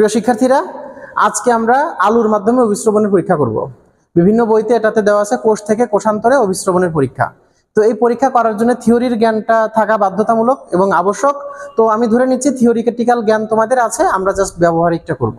প্রিয় শিক্ষার্থীরা, আজকে আমরা আলুর মাধ্যমে অভিস্রবণের পরীক্ষা করব। বিভিন্ন বইতে এটাতে দেওয়া আছে কোষ থেকে কোষান্তরে অভিস্রবণের পরীক্ষা। তো এই পরীক্ষা করার জন্য থিওরির জ্ঞানটা থাকা বাধ্যতামূলক এবং আবশ্যক। তো আমি ধরে নিচ্ছি থিওরিটিক্যাল জ্ঞান তোমাদের আছে, আমরা জাস্ট ব্যবহারিকটা করব।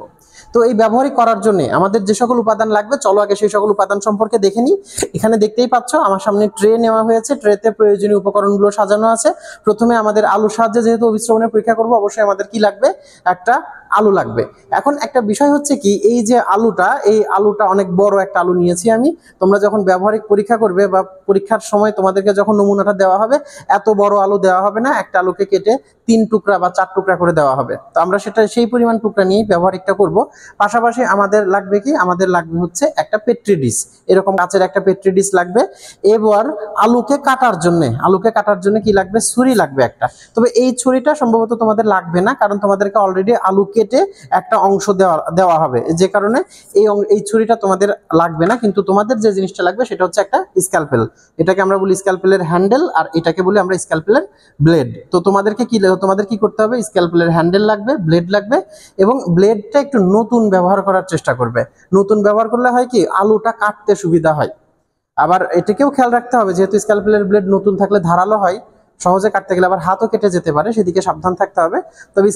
তো এই ব্যবহারিক করার জন্য আমাদের যে সকল উপাদান লাগবে, চলো আগে সেই সকল উপাদান সম্পর্কে দেখে নিই। এখানে দেখতেই পাচ্ছ আমার সামনে ট্রে নেওয়া হয়েছে, ট্রেতে প্রয়োজনীয় উপকরণগুলো সাজানো আছে। প্রথমে আমাদের আলুর সাহায্যে যেহেতু অভিস্রবণের পরীক্ষা করব, অবশ্যই আমাদের কি লাগবে, একটা আলু লাগবে। এখন একটা বিষয় হচ্ছে কি, এই যে আলুটা, এই আলুটা অনেক বড় একটা আলু নিয়েছি আমি। তোমরা যখন ব্যবহারিক পরীক্ষা করবে বা পরীক্ষার সময় তোমাদেরকে যখন নমুনাটা দেওয়া হবে, এত বড় আলু দেওয়া হবে না, একটা আলুকে কেটে 3 টুকরা বা 4 টুকরা করে দেওয়া হবে। তো আমরা সেই পরিমাণ টুকরা নিয়েই ব্যবহারিকটা করব। পাশাপাশি আমাদের লাগবে কি, আমাদের লাগবে হচ্ছে একটা পেট্রি ডিশ, এরকম কাচের একটা পেট্রি ডিশ লাগবে। এবার আলুকে কাটার জন্য কি লাগবে, ছুরি লাগবে একটা। তবে এই ছুরিটা সম্ভবত তোমাদের লাগবে না, কারণ তোমাদেরকে অলরেডি আলু কেটে একটা অংশ দেওয়া হবে, যে কারণে এই ছুরিটা তোমাদের লাগবে না। কিন্তু তোমাদের যে জিনিসটা লাগবে সেটা হচ্ছে একটা স্ক্যালপেল। এটাকে আমরা বলি স্ক্যালপেলের হ্যান্ডেল, আর এটাকে বলি আমরা স্ক্যালপেলের ব্লেড। তো তোমাদের কি করতে হবে, স্ক্যালপেলের হ্যান্ডেল লাগবে, ব্লেড লাগবে, এবং ব্লেডটা একটু নতুন ব্যবহার করার চেষ্টা করবে। নতুন ব্যবহার করলে হয় কি, আলুটা কাটতে সুবিধা হয়। আবার এটাকেও খেয়াল রাখতে হবে, যেহেতু স্ক্যালপেলের ব্লেড নতুন থাকলে ধারালো হয়, সহজে কাটতে গেলে আবার হাতও কেটে যেতে পারে, সেদিকে সাবধান থাকতে হবে। তবে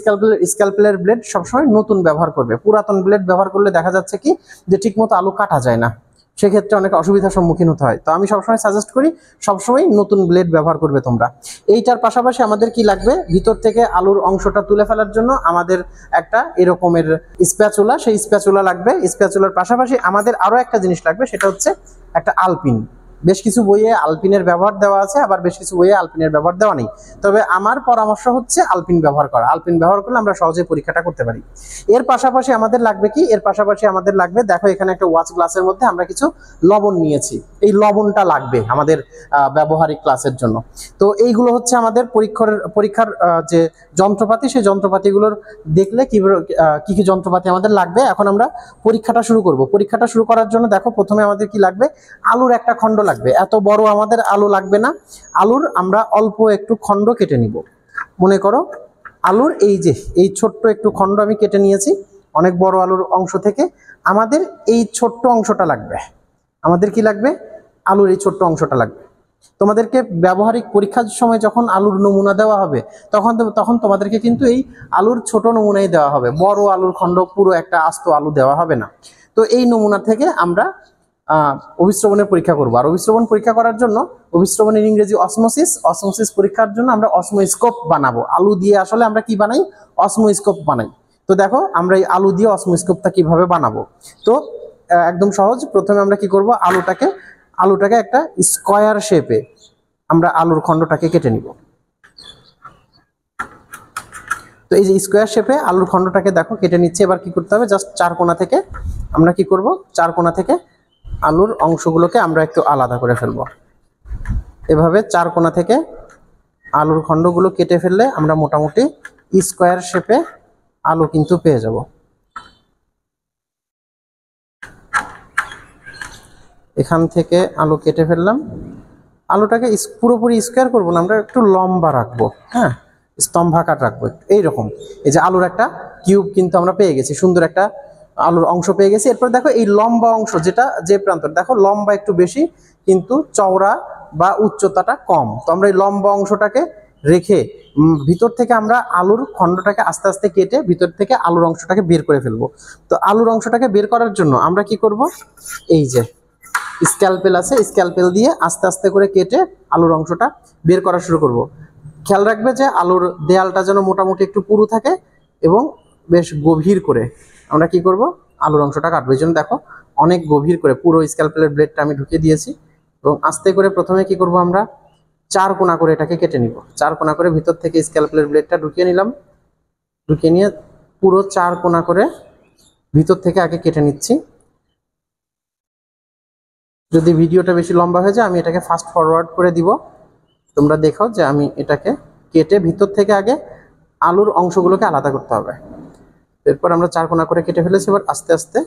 স্ক্যালপেলের ব্লেড সবসময় নতুন ব্যবহার করবে। পুরাতন ব্লেড ব্যবহার করলে দেখা যাচ্ছে কি, যে ঠিকমতো আলু কাটা যায় না, সেক্ষেত্রে অনেক অসুবিধার সম্মুখীন হতে হয়। তো আমি সবসময় সাজেস্ট করি, সবসময় নতুন ব্লেড ব্যবহার করবে তোমরা। এইটার পাশাপাশি আমাদের কি লাগবে, ভিতর থেকে আলুর অংশটা তুলে ফেলার জন্য আমাদের একটা এরকমের স্প্যাচুলা, সেই স্প্যাচুলা লাগবে। স্প্যাচুলার পাশাপাশি আমাদের আরো একটা জিনিস লাগবে, সেটা হচ্ছে একটা আলপিন। বেশ কিছু বইয়ে আলপিনের ব্যবহার দেওয়া আছে, আবার বেশ কিছু বইয়ে আলপিনের ব্যবহার দেওয়া নেই। তবে আমার পরামর্শ হচ্ছে আলপিন ব্যবহার করা। আলপিন ব্যবহার করলে আমরা সহজে পরীক্ষাটা করতে পারি। এর পাশাপাশি আমাদের লাগবে কি, দেখো এখানে একটা ওয়াচ গ্লাসের মধ্যে আমরা কিছু লবণ নিয়েছি। এই লবণটা লাগবে আমাদের ব্যবহারিক ক্লাসের জন্য। তো এইগুলো হচ্ছে আমাদের পরীক্ষার যে যন্ত্রপাতি, সেই যন্ত্রপাতিগুলোর দেখলে কি কি যন্ত্রপাতি আমাদের লাগবে। এখন আমরা পরীক্ষাটা শুরু করব। পরীক্ষাটা শুরু করার জন্য দেখো, প্রথমে আমাদের কি লাগবে, আলুর একটা খণ্ড লাগবে। এত বড় আমাদের আলু লাগবে না, আলুর আমরা অল্প একটু খণ্ড কেটে নিব। মনে করো আলুর এই ছোট্ট একটু খণ্ড আমি কেটে নিয়েছি। অনেক বড় আলুর অংশ থেকে আমাদের এই ছোট্ট অংশটা লাগবে। আমাদের কি লাগবে, আলুর এই ছোট্ট অংশটা লাগবে। তোমাদেরকে ব্যবহারিক পরীক্ষার সময় যখন আলুর নমুনা দেওয়া হবে, তখন তোমাদেরকে কিন্তু এই আলুর ছোট নমুনাই দেওয়া হবে, বড় আলুর খণ্ড পুরো একটা আস্ত আলু দেওয়া হবে না। তো এই নমুনা থেকে আমরা অভিস্রবণের পরীক্ষা করবো। আর অভিস্রবণ পরীক্ষা করার জন্য, অভিস্রবণের ইংরেজি অসমোসিস পরীক্ষার জন্য আমরা অসমোস্কোপ বানাবো। আলু দিয়ে আসলে আমরা কি বানাই, অসমোস্কোপ বানাই। তো দেখো আমরা এই আলু দিয়ে অসমোস্কোপটা কিভাবে বানাবো। তো একদম সহজ। প্রথমে আমরা কি করব, আলুটাকে একটা স্কয়ার শেপে আমরা আলুর খণ্ডটাকে কেটে নিব। তো এই যে স্কয়ার শেপে আলুর খণ্ডটাকে দেখো কেটে নিচ্ছে। এবার কি করতে হবে, জাস্ট চার কোণা থেকে আমরা কি করব, চার কোণা থেকে আলুর অংশগুলোকে আমরা একটু আলাদা করে ফেলবো। এভাবে চার কোণা থেকে আলুর খণ্ডগুলো কেটে ফেললে আমরা মোটামুটি স্কয়ার শেপে আলু কিন্তু পেয়ে যাব। এখান থেকে আলু কেটে ফেললাম। আলুটাকে পুরোপুরি স্কয়ার করবো না, আমরা একটু লম্বা রাখবো, হ্যাঁ, স্তম্ভাকার রাখবো এইরকম। এই যে আলুর একটা কিউব কিন্তু আমরা পেয়ে গেছি, সুন্দর একটা আলুর অংশ পেয়ে গেছি। এরপর দেখো এই লম্বা অংশ, যে প্রান্ত দেখো লম্বা একটু বেশি কিন্তু চওড়া বা উচ্চতাটা কম। তো আমরা এই লম্বা অংশটাকে রেখে ভিতর থেকে আমরা আলুর খণ্ডটাকে আস্তে আস্তে কেটে ভিতর থেকে আলুর অংশটাকে বের করে ফেলবো। তো আলুর অংশটাকে বের করার জন্য আমরা কি করব, এই যে স্ক্যালপেল আছে, স্ক্যালপেল দিয়ে আস্তে আস্তে করে কেটে আলুর অংশটা বের করা শুরু করব। খেয়াল রাখবে যে আলুর দেয়ালটা যেন মোটামুটি একটু পুরু থাকে এবং বেশ গভীর করে আমরা কি করব, আলুর অংশটা কাটবো। এই জন্য দেখো অনেক গভীর করে পুরো স্ক্যালপেলের ব্লেডটা আমি ঢুকিয়ে দিয়েছি এবং আস্তে করে প্রথমে কি করব, আমরা চার কোণা করে এটাকে কেটে নিব। চার কোণা করে ভিতর থেকে স্ক্যালপেলের ব্লেডটা ঢুকিয়ে নিলাম। ঢুকিয়ে নিয়ে পুরো চার কোণা করে ভিতর থেকে আগে কেটে নিচ্ছি। যদি ভিডিওটা বেশি লম্বা হয়ে যায় আমি এটাকে ফাস্ট ফরওয়ার্ড করে দিব। তোমরা দেখো যে আমি এটাকে কেটে ভিতর থেকে আগে আলুর অংশগুলোকে আলাদা করতে হবে। এরপর আমরা চার কোণা করে কেটে ফেলেছি। এবার আস্তে আস্তে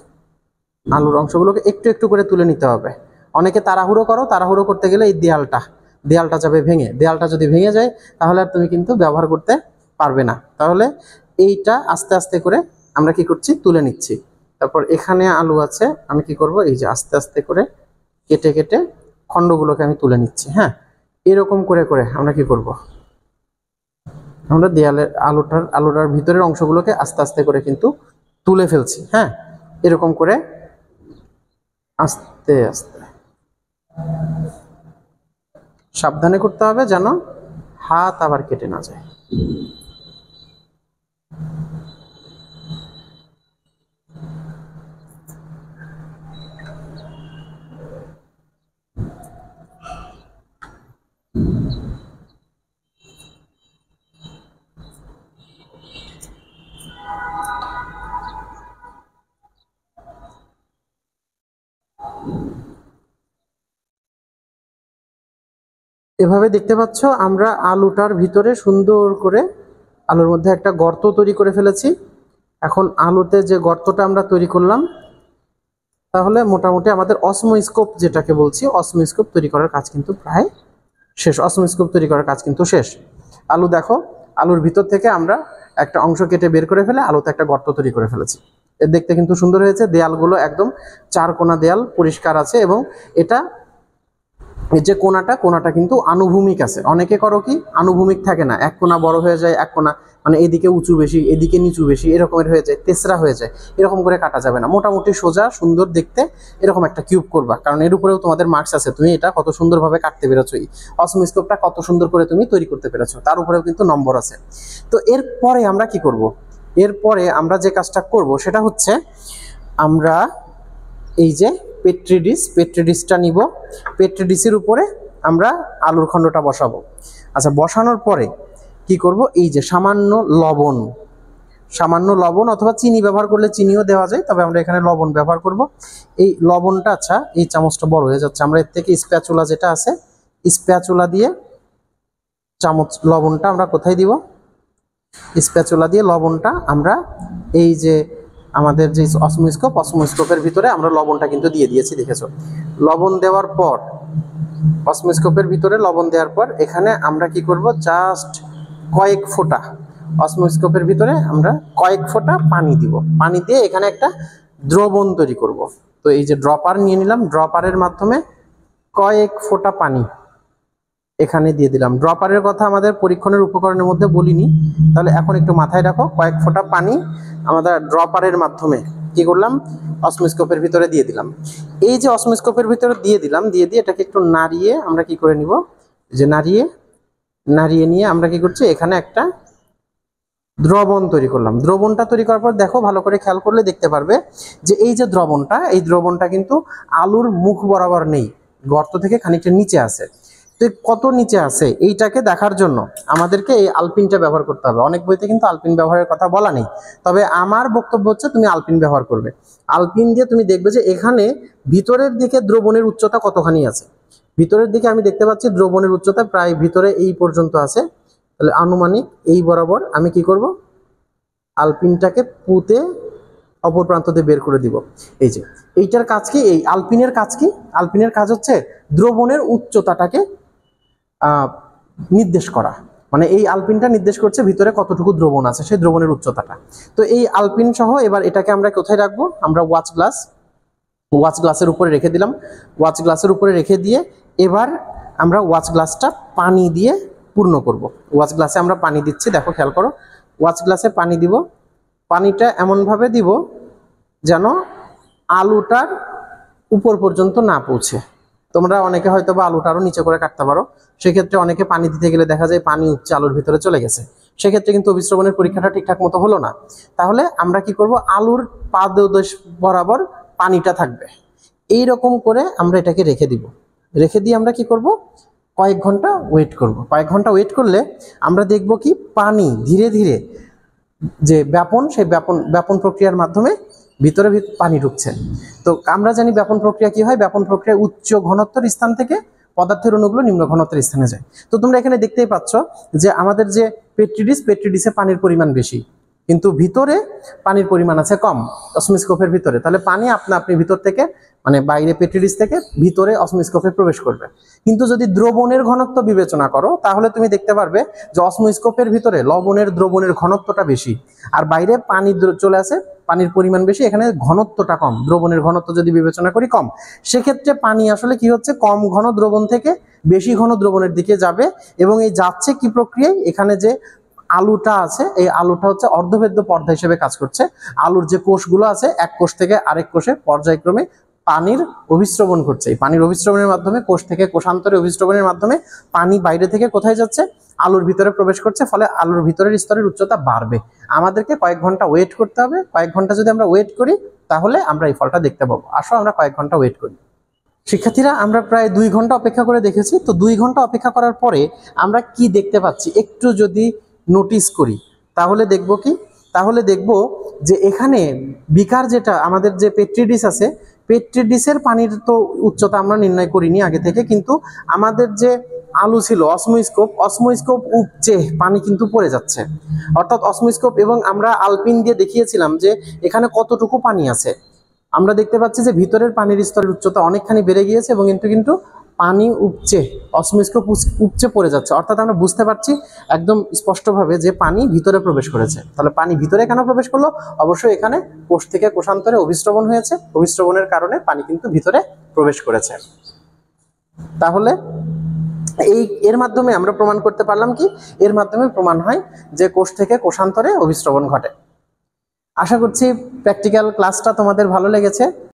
আলুর অংশগুলোকে একটু একটু করে তুলে নিতে হবে। অনেকে তাড়াহুড়ো করো, তাড়াহুড়ো করতে গেলে এই দেয়ালটা যাবে ভেঙে। দেয়ালটা যদি ভেঙে যায় তাহলে আর তুমি কিন্তু ব্যবহার করতে পারবে না। তাহলে এইটা আস্তে আস্তে করে আমরা কি করছি, তুলে নিচ্ছি। তারপর এখানে আলু আছে, আমি কি করব, এই যে আস্তে আস্তে করে কেটে কেটে খণ্ডগুলোকে আমি তুলে নিচ্ছি। হ্যাঁ, এরকম করে করে আমরা কি করব, আমরা দেয়ালের আলুটার ভিতরের অংশগুলোকে আস্তে আস্তে করে কিন্তু তুলে ফেলছি। হ্যাঁ, এরকম করে আস্তে আস্তে সাবধানে করতে হবে যেন হাত আবার কেটে না যায়। এভাবে দেখতে পাচ্ছ আমরা আলুটার ভিতরে সুন্দর করে আলুর মধ্যে একটা গর্ত তৈরি করে ফেলেছি। এখন আলুতে যে গর্তটা আমরা তৈরি করলাম, তাহলে মোটামুটি আমাদের অসমোস্কোপ যেটাকে বলছি, অসমোস্কোপ তৈরি করার কাজ কিন্তু প্রায় শেষ। অসমোস্কোপ তৈরি করার কাজ কিন্তু শেষ। আলু দেখো, আলুর ভিতর থেকে আমরা একটা অংশ কেটে বের করে ফেলে আলুতে একটা গর্ত তৈরি করে ফেলেছি। এর দেখতে কিন্তু সুন্দর হয়েছে। দেয়ালগুলো একদম 4 কোণা দেয়াল, পরিষ্কার আছে, এবং এটা এই যে কোণাটা কিন্তু আনুভূমিক আছে। অনেকে করো কি, আনুভূমিক থাকে না, এক কোণা বড় হয়ে যায়, এক কোণা মানে এদিকে উঁচু বেশি এদিকে নিচু বেশি এরকমের হয়ে যায়, তেসরা হয়ে যায়। এরকম করে কাটা যাবে না। মোটামুটি সোজা সুন্দর দেখতে এরকম একটা কিউব করবা, কারণ এর উপরেও তোমাদের মার্কস আছে। তুমি এটা কত সুন্দরভাবে কাটতে পেরেছো, এই অসমোস্কোপটা কত সুন্দর করে তুমি তৈরি করতে পেরেছো, তার উপরেও কিন্তু নম্বর আছে। তো এরপরে আমরা কি করব, এরপরে আমরা যে কাজটা করব সেটা হচ্ছে আমরা এই যে পেট্রি ডিশটা নিব, পেট্রি ডিশের উপরে আমরা আলুর খণ্ডটা বসাবো। আচ্ছা, বসানোর পরে কি করব, এই যে সামান্য লবণ অথবা চিনি ব্যবহার করলে চিনিও দেওয়া যায়, তবে আমরা এখানে লবণ ব্যবহার করব। এই লবণটা, আচ্ছা এই চামচটা বড় হয়ে যাচ্ছে, আমরা এর থেকে স্প্যাচুলা যেটা আছে, স্প্যাচুলা দিয়ে চামচ লবণটা আমরা কোথায় দিব, স্প্যাচুলা দিয়ে লবণটা আমরা এই যে আমাদের যে অসমোস্কোপের ভিতরে আমরা লবণটা কিন্তু দিয়ে দিয়েছি, দেখেছো। লবণ দেওয়ার পর অসমোস্কোপের ভিতরে লবণ দেওয়ার পর এখানে আমরা কি করব, জাস্ট কয়েক ফোঁটা অসমোস্কোপের ভিতরে আমরা কয়েক ফোঁটা পানি দিব। পানি দিয়ে এখানে একটা দ্রবণ তৈরি করব। তো এই যে ড্রপার নিয়ে নিলাম, ড্রপারের মাধ্যমে কয়েক ফোঁটা পানি এখানে দিয়ে দিলাম। ড্রপারের কথা আমাদের পরীক্ষণের উপকরণের মধ্যে বলিনি, তাহলে এখন একটু মাথায় রাখো। কয়েক ফোঁটা পানি আমাদের ড্রপারের মাধ্যমে কি করলাম, অসমোস্কোপের ভিতরে দিয়ে দিলাম। এই যে অসমোস্কোপের ভিতরে দিয়ে দিলাম, দিয়ে এটাকে একটু নাড়িয়ে আমরা কি করে নিব, যে নাড়িয়ে নিয়ে আমরা কি করছি, এখানে একটা দ্রবণ তৈরি করলাম। দ্রবণটা তৈরি করার পর দেখো, ভালো করে খেয়াল করলে দেখতে পারবে যে এই যে দ্রবণটা, এই দ্রবণটা কিন্তু আলুর মুখ বরাবর নেই, গর্ত থেকে খানিকটা নিচে আছে। তো কত নিচে আছে এইটাকে দেখার জন্য আমাদেরকে এই আলপিনটা ব্যবহার করতে হবে। অনেক বইতে কিন্তু আলপিন ব্যবহারের কথা বলা নেই, তবে আমার বক্তব্য হচ্ছে তুমি আলপিন ব্যবহার করবে। আলপিন দিয়ে তুমি দেখবে যে এখানে ভিতরের দিকে দ্রবণের উচ্চতা কতখানি আছে। ভিতরের দিকে আমি দেখতে পাচ্ছি দ্রবণের উচ্চতা প্রায় ভিতরে এই পর্যন্ত আছে। তাহলে আনুমানিক এই বরাবর আমি কি করব, আলপিনটাকে পুঁতে অপর প্রান্ত দিয়ে বের করে দিব। এই যে এইটার কাজ কি, এই আলপিনের কাজ কি, আলপিনের কাজ হচ্ছে দ্রবণের উচ্চতাটাকে নির্দেশ করা। মানে এই আলপিনটা নির্দেশ করছে ভিতরে কতটুকু দ্রবণ আছে, সেই দ্রবণের উচ্চতাটা। তো এই আলপিন সহ এবার এটাকে আমরা কোথায় রাখবো, আমরা ওয়াচ গ্লাসের উপরে রেখে দিলাম। ওয়াচ গ্লাসের উপরে রেখে দিয়ে এবার আমরা ওয়াচ গ্লাসটা পানি দিয়ে পূর্ণ করব। ওয়াচ গ্লাসে আমরা পানি দিচ্ছি, দেখো খেয়াল করো, ওয়াচ গ্লাসে পানি দিব। পানিটা এমনভাবে দিব যেন আলুটার উপর পর্যন্ত না পৌঁছে। তোমরা অনেকে হয়তো বা আলুটা আরো নিচে করে কাটতে পারো, সেক্ষেত্রে অনেকে পানি দিতে গেলে দেখা যায় পানি উপচে আলুর ভিতরে চলে গেছে, সেক্ষেত্রে কিন্তু অভিস্রবণের পরীক্ষাটা ঠিকঠাক মতো হলো না। তাহলে আমরা কি করব, আলুর পাদদেশ বরাবর পানিটা থাকবে, এই রকম করে আমরা এটাকে রেখে দিব। রেখে দিয়ে আমরা কি করব, কয়েক ঘন্টা ওয়েট করব। কয়েক ঘন্টা ওয়েট করলে আমরা দেখব কি পানি ধীরে ধীরে যে সেই ব্যাপন প্রক্রিয়ার মাধ্যমে ভিতরে পানি ঢুকছে। তো আমরা জানি ব্যাপন প্রক্রিয়া কি হয়, ব্যাপন প্রক্রিয়া উচ্চ ঘনত্বের স্থান থেকে পদার্থের অণুগুলো নিম্ন ঘনত্বের স্থানে যায়। তো তোমরা এখানে দেখতেই পাচ্ছ যে আমাদের যে পেট্রি ডিশে পানির পরিমাণ বেশি, কিন্তু ভিতরে পানির পরিমাণ আছে কম অসমোস্কোপের ভিতরে, তাহলে পানি আপনি ভিতর থেকে মানে বাইরে পেট্রি ডিশ থেকে ভিতরে অসমোস্কোপে প্রবেশ করবে। কিন্তু যদি দ্রবণের ঘনত্ব বিবেচনা করো তাহলে তুমি দেখতে পারবে যে অসমোস্কোপের ভিতরে লবণের দ্রবণের ঘনত্বটা বেশি, আর বাইরে পানি চলে আসে, পানির পরিমাণ বেশি, এখানে ঘনত্বটা কম, দ্রবণের ঘনত্ব যদি বিবেচনা করি কম, সেক্ষেত্রে পানি আসলে কি হচ্ছে কম ঘন দ্রবণ থেকে বেশি ঘন দ্রবণের দিকে যাবে। এবং এই যাচ্ছে কি প্রক্রিয়ায়, এখানে যে আলুটা আছে এই আলুটা হচ্ছে অর্ধভেদ্য পর্দা হিসেবে কাজ করছে। আলুর যে কোষগুলো আছে এক কোষ থেকে আরেক কোষে পর্যায়ক্রমে পানির অভিস্রবণ করছে। এই পানির অভিস্রবণের মাধ্যমে কোষ থেকে কোষান্তরে অভিস্রবণের মাধ্যমে পানি বাইরে থেকে কোথায় যাচ্ছে, আলুর ভিতরে প্রবেশ করছে, ফলে আলুর ভিতরের স্তরের উচ্চতা বাড়বে। আমাদেরকে কয়েক ঘন্টা ওয়েট করতে হবে, কয়েক ঘন্টা যদি আমরা ওয়েট করি তাহলে আমরা এই ফলটা দেখতে পাবো। আসো আমরা কয়েক ঘন্টা ওয়েট করি। শিক্ষার্থীরা আমরা প্রায় 2 ঘন্টা অপেক্ষা করে দেখেছি। তো 2 ঘন্টা অপেক্ষা করার পরে আমরা কি দেখতে পাচ্ছি একটু যদি নোটিস করি তাহলে দেখব কি, তাহলে দেখব যে এখানে বিকার যেটা আমাদের যে পেট্রি ডিশ আছে, পেট্রি ডিশের পানির তো উচ্চতা আমরা নির্ণয় করিনি আগে থেকে, কিন্তু আমাদের যে আলু ছিল অসমোস্কোপ উপচে পানি কিন্তু পড়ে যাচ্ছে, অর্থাৎ অসমোস্কোপ, এবং আমরা আলপিন দিয়ে দেখিয়েছিলাম যে এখানে কতটুকু পানি আছে। আমরা দেখতে পাচ্ছি যে ভিতরের পানির স্তরের উচ্চতা অনেকখানি বেড়ে গিয়েছে এবং কিন্তু পানি উপচে অসমোস্কোপ উপচে পড়ে যাচ্ছে, অর্থাৎ আমরা বুঝতে পারছি একদম স্পষ্টভাবে যে পানি ভিতরে প্রবেশ করেছে। তাহলে পানি ভিতরে কেন প্রবেশ করলো, অবশ্যই এখানে কোষ থেকে কোষান্তরে অভিস্রবণ হয়েছে, অভিস্রবণের কারণে পানি কিন্তু ভিতরে প্রবেশ করেছে। তাহলে এর মাধ্যমে আমরা প্রমাণ করতে পারলাম কি, এর মাধ্যমে প্রমাণ হয় যে কোষ থেকে কোষান্তরে অভিস্রবণ ঘটে। আশা করছি প্র্যাকটিক্যাল ক্লাসটা তোমাদের ভালো লেগেছে।